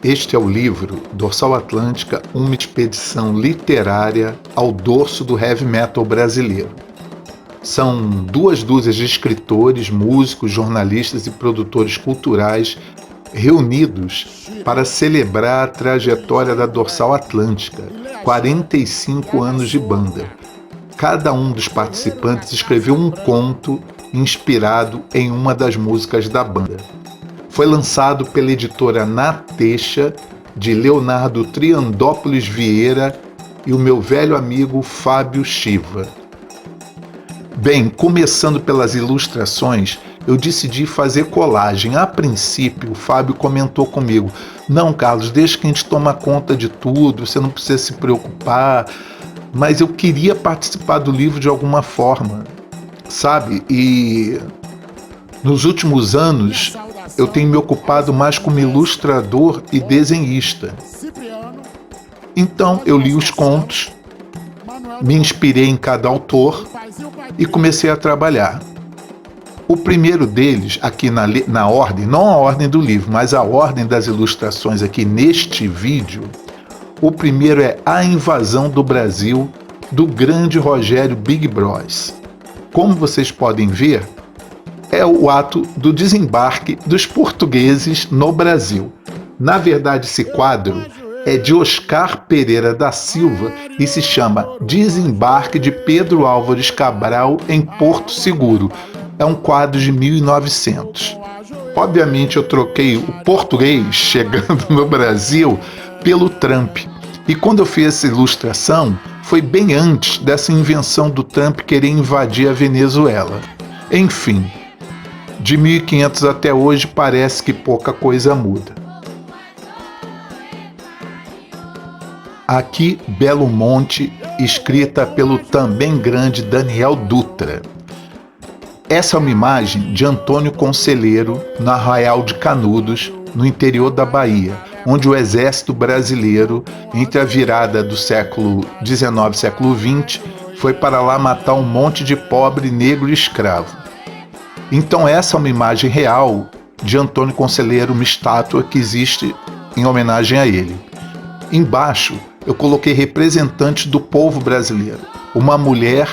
Este é o livro Dorsal Atlântica, uma expedição literária ao dorso do heavy metal brasileiro. São 2 dúzias de escritores, músicos, jornalistas e produtores culturais reunidos para celebrar a trajetória da Dorsal Atlântica, 45 anos de banda. Cada um dos participantes escreveu um conto inspirado em uma das músicas da banda. Foi lançado pela editora Nateixa, de Leonardo Triandópolis Vieira e o meu velho amigo Fábio Shiva. Bem, começando pelas ilustrações, eu decidi fazer colagem. A princípio, o Fábio comentou comigo: "Não, Carlos, deixa que a gente toma conta de tudo, você não precisa se preocupar." Mas eu queria participar do livro de alguma forma, sabe? E nos últimos anos, eu tenho me ocupado mais como ilustrador e desenhista. Então, eu li os contos, me inspirei em cada autor e comecei a trabalhar. O primeiro deles, aqui na ordem, não a ordem do livro, mas a ordem das ilustrações aqui neste vídeo, o primeiro é A Invasão do Brasil, do grande Rogério Big Bros. Como vocês podem ver, é o ato do desembarque dos portugueses no Brasil. Na verdade, esse quadro é de Oscar Pereira da Silva e se chama Desembarque de Pedro Álvares Cabral em Porto Seguro. É um quadro de 1900. Obviamente eu troquei o português chegando no Brasil pelo Trump. E quando eu fiz essa ilustração, foi bem antes dessa invenção do Trump querer invadir a Venezuela. Enfim, de 1500 até hoje parece que pouca coisa muda. Aqui, Belo Monte, escrita pelo também grande Daniel Dutra. Essa é uma imagem de Antônio Conselheiro, no Arraial de Canudos, no interior da Bahia, onde o exército brasileiro, entre a virada do século XIX e século XX, foi para lá matar um monte de pobre, negro e escravo. Então essa é uma imagem real de Antônio Conselheiro, uma estátua que existe em homenagem a ele. Embaixo eu coloquei representantes do povo brasileiro, uma mulher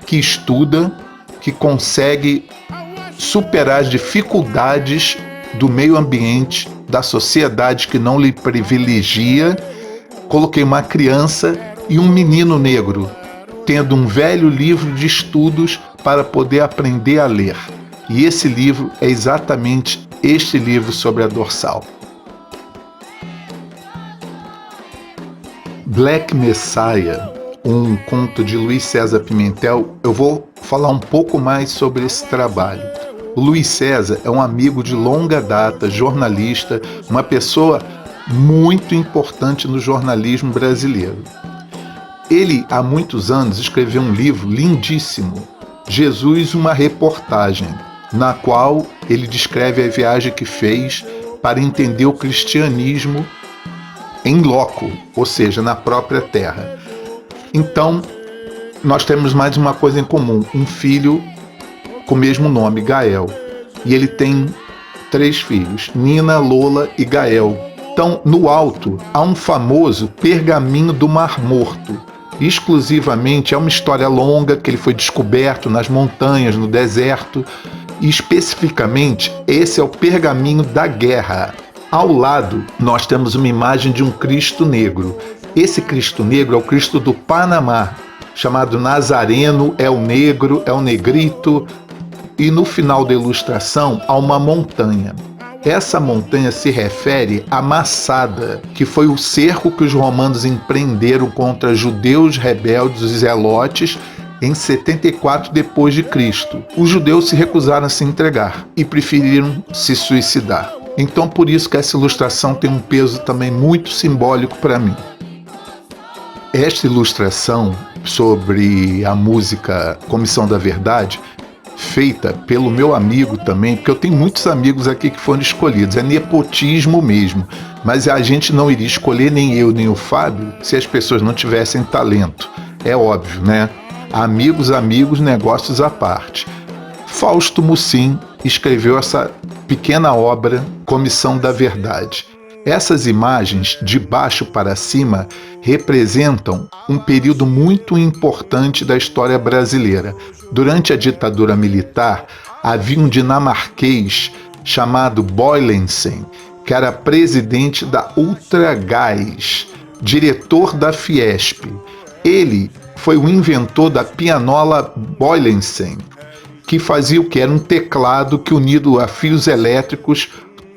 que estuda, que consegue superar as dificuldades do meio ambiente, da sociedade que não lhe privilegia. Coloquei uma criança e um menino negro, tendo um velho livro de estudos para poder aprender a ler. E esse livro é exatamente este livro sobre a Dorsal. Black Messiah, um conto de Luiz César Pimentel. Eu vou falar um pouco mais sobre esse trabalho. O Luiz César é um amigo de longa data, jornalista, uma pessoa muito importante no jornalismo brasileiro. Ele, há muitos anos, escreveu um livro lindíssimo, Jesus, uma reportagem, na qual ele descreve a viagem que fez para entender o cristianismo em loco, ou seja, na própria terra. Então, nós temos mais uma coisa em comum, um filho com o mesmo nome, Gael. E ele tem 3 filhos, Nina, Lola e Gael. Então, no alto, há um famoso pergaminho do Mar Morto. Exclusivamente, é uma história longa que ele foi descoberto nas montanhas, no deserto. E especificamente, esse é o pergaminho da guerra. Ao lado, nós temos uma imagem de um Cristo negro. Esse Cristo negro é o Cristo do Panamá, chamado Nazareno, é o negro, é o negrito. E no final da ilustração há uma montanha. Essa montanha se refere à Massada, que foi o cerco que os romanos empreenderam contra judeus rebeldes, os zelotes, em 74 depois de Cristo. Os judeus se recusaram a se entregar e preferiram se suicidar. Então por isso que essa ilustração tem um peso também muito simbólico para mim. Esta ilustração sobre a música Comissão da Verdade, feita pelo meu amigo também, porque eu tenho muitos amigos aqui que foram escolhidos, é nepotismo mesmo, mas a gente não iria escolher, nem eu nem o Fábio, se as pessoas não tivessem talento. É óbvio, né? Amigos, negócios à parte. Fausto Musim escreveu essa pequena obra, Comissão da Verdade. Essas imagens, de baixo para cima, representam um período muito importante da história brasileira. Durante a ditadura militar, havia um dinamarquês chamado Boylensen, que era presidente da Ultragás, diretor da Fiesp. Ele foi o inventor da pianola Boylensen, que fazia o que? Era um teclado que, unido a fios elétricos,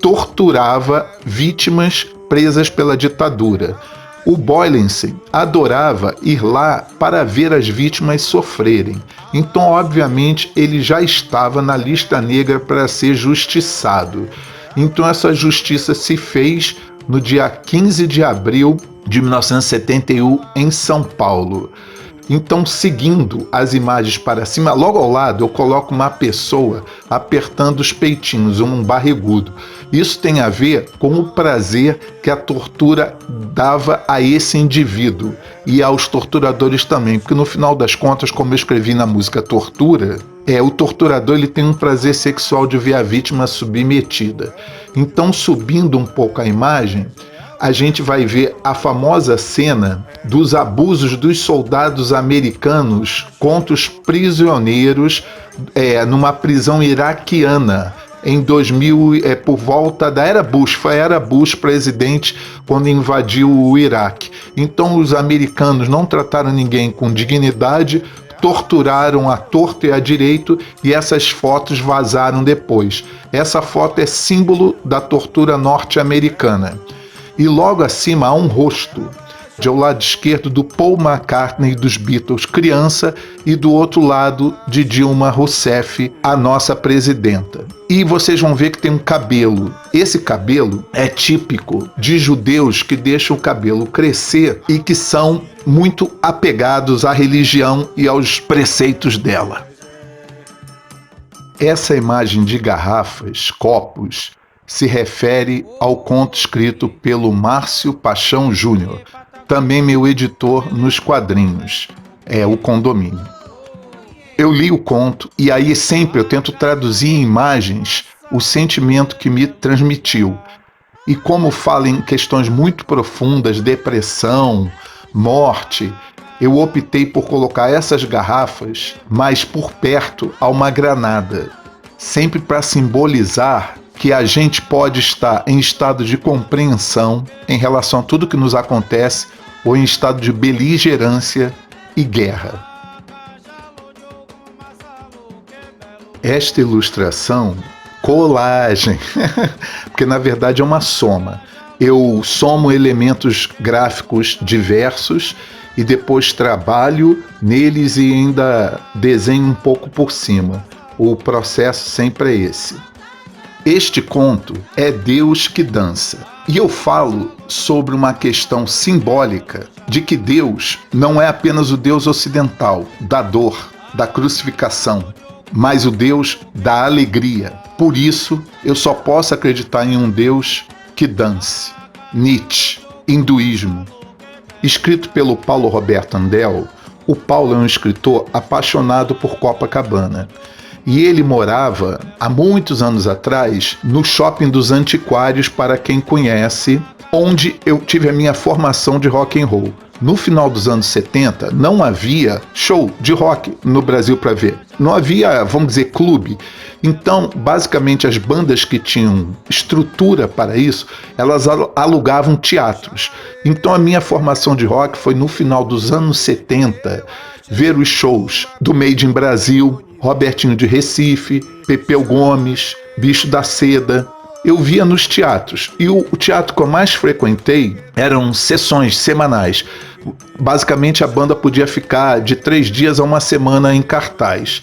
torturava vítimas presas pela ditadura. O Boylensen adorava ir lá para ver as vítimas sofrerem. Então, obviamente, ele já estava na lista negra para ser justiçado. Então, essa justiça se fez no dia 15 de abril de 1971, em São Paulo. Então, seguindo as imagens para cima, logo ao lado eu coloco uma pessoa apertando os peitinhos, um barrigudo. Isso tem a ver com o prazer que a tortura dava a esse indivíduo e aos torturadores também, porque no final das contas, como eu escrevi na música Tortura, o torturador ele tem um prazer sexual de ver a vítima submetida. Então, subindo um pouco a imagem, a gente vai ver a famosa cena dos abusos dos soldados americanos contra os prisioneiros numa prisão iraquiana em 2000, por volta da era Bush. Foi a era Bush presidente quando invadiu o Iraque. Então os americanos não trataram ninguém com dignidade, torturaram à torto e à direito, e essas fotos vazaram depois. Essa foto é símbolo da tortura norte-americana. E logo acima há um rosto, ao lado esquerdo do Paul McCartney dos Beatles, criança, e do outro lado de Dilma Rousseff, a nossa presidenta. E vocês vão ver que tem um cabelo. Esse cabelo é típico de judeus que deixam o cabelo crescer e que são muito apegados à religião e aos preceitos dela. Essa imagem de garrafas, copos, se refere ao conto escrito pelo Márcio Paixão Júnior, também meu editor nos quadrinhos, O Condomínio. Eu li o conto e aí sempre eu tento traduzir em imagens o sentimento que me transmitiu. E como fala em questões muito profundas, depressão, morte, eu optei por colocar essas garrafas mais por perto a uma granada, sempre para simbolizar que a gente pode estar em estado de compreensão em relação a tudo que nos acontece ou em estado de beligerância e guerra. Esta ilustração, colagem, porque na verdade é uma soma. Eu somo elementos gráficos diversos e depois trabalho neles e ainda desenho um pouco por cima. O processo sempre é esse. Este conto é Deus que dança. E eu falo sobre uma questão simbólica de que Deus não é apenas o Deus ocidental, da dor, da crucificação, mas o Deus da alegria. Por isso, eu só posso acreditar em um Deus que dance. Nietzsche, hinduísmo. Escrito pelo Paulo Roberto Andel, o Paulo é um escritor apaixonado por Copacabana. E ele morava, há muitos anos atrás, no Shopping dos Antiquários, para quem conhece, onde eu tive a minha formação de rock and roll. No final dos anos 70, não havia show de rock no Brasil para ver. Não havia, vamos dizer, clube. Então, basicamente, as bandas que tinham estrutura para isso, elas alugavam teatros. Então, a minha formação de rock foi no final dos anos 70, ver os shows do Made in Brasil, Robertinho de Recife, Pepeu Gomes, Bicho da Seda. Eu via nos teatros. E o teatro que eu mais frequentei eram sessões semanais. Basicamente, a banda podia ficar de 3 dias a uma semana em cartaz.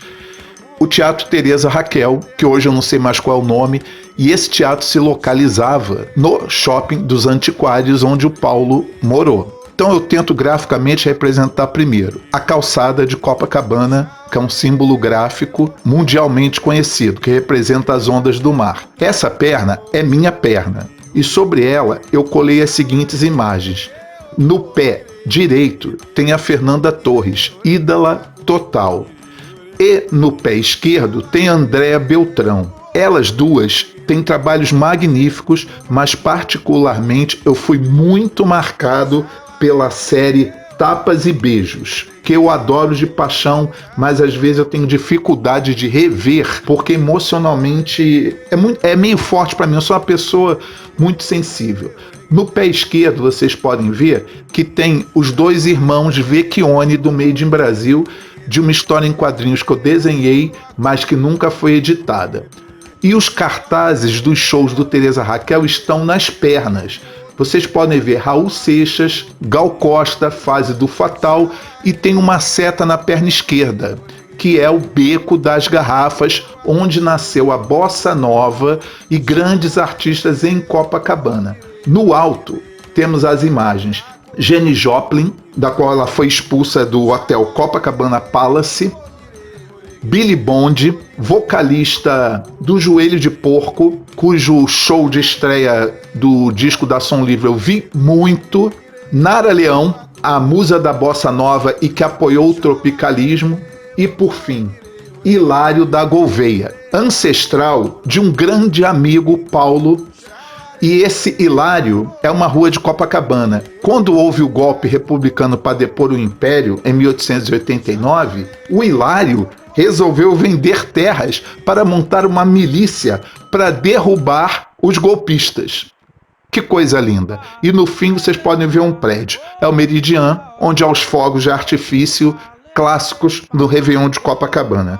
O Teatro Teresa Raquel, que hoje eu não sei mais qual é o nome, e esse teatro se localizava no Shopping dos Antiquários, onde o Paulo morou. Então eu tento graficamente representar primeiro a calçada de Copacabana, que é um símbolo gráfico mundialmente conhecido, que representa as ondas do mar. Essa perna é minha perna, e sobre ela eu colei as seguintes imagens. No pé direito tem a Fernanda Torres, ídola total. E no pé esquerdo tem a Andréa Beltrão. Elas duas tem trabalhos magníficos, mas particularmente eu fui muito marcado pela série Tapas e Beijos, que eu adoro de paixão, mas às vezes eu tenho dificuldade de rever, porque emocionalmente é meio forte para mim. Eu sou uma pessoa muito sensível. No pé esquerdo vocês podem ver que tem os dois irmãos Vecchione do Made in Brasil, de uma história em quadrinhos que eu desenhei, mas que nunca foi editada. E os cartazes dos shows do Teresa Raquel estão nas pernas. Vocês podem ver Raul Seixas, Gal Costa, fase do Fatal, e tem uma seta na perna esquerda, que é o Beco das Garrafas, onde nasceu a bossa nova e grandes artistas em Copacabana. No alto, temos as imagens Janis Joplin, da qual ela foi expulsa do hotel Copacabana Palace, Billy Bond, vocalista do Joelho de Porco, cujo show de estreia do disco da Som Livre eu vi muito, Nara Leão, a musa da bossa nova e que apoiou o tropicalismo, e por fim, Hilário da Gouveia, ancestral de um grande amigo, Paulo. E esse Hilário é uma rua de Copacabana. Quando houve o golpe republicano para depor o Império, em 1889, o Hilário resolveu vender terras para montar uma milícia para derrubar os golpistas. Que coisa linda! E no fim vocês podem ver um prédio. É o Meridian, onde há os fogos de artifício clássicos do Réveillon de Copacabana.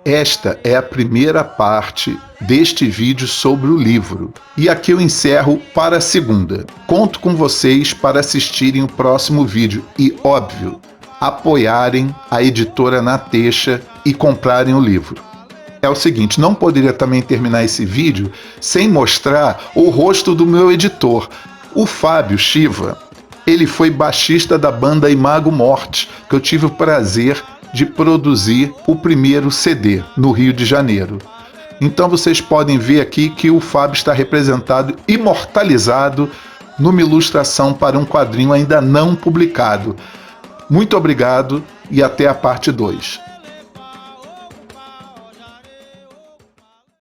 Esta é a primeira parte deste vídeo sobre o livro. E aqui eu encerro para a segunda. Conto com vocês para assistirem o próximo vídeo e, óbvio, apoiarem a editora Na Teixa e comprarem o livro. É o seguinte, não poderia também terminar esse vídeo sem mostrar o rosto do meu editor, o Fábio Shiva. Ele foi baixista da banda Imago Morte, que eu tive o prazer de produzir o primeiro CD no Rio de Janeiro. Então vocês podem ver aqui que o Fábio está representado, imortalizado, numa ilustração para um quadrinho ainda não publicado. Muito obrigado e até a parte 2.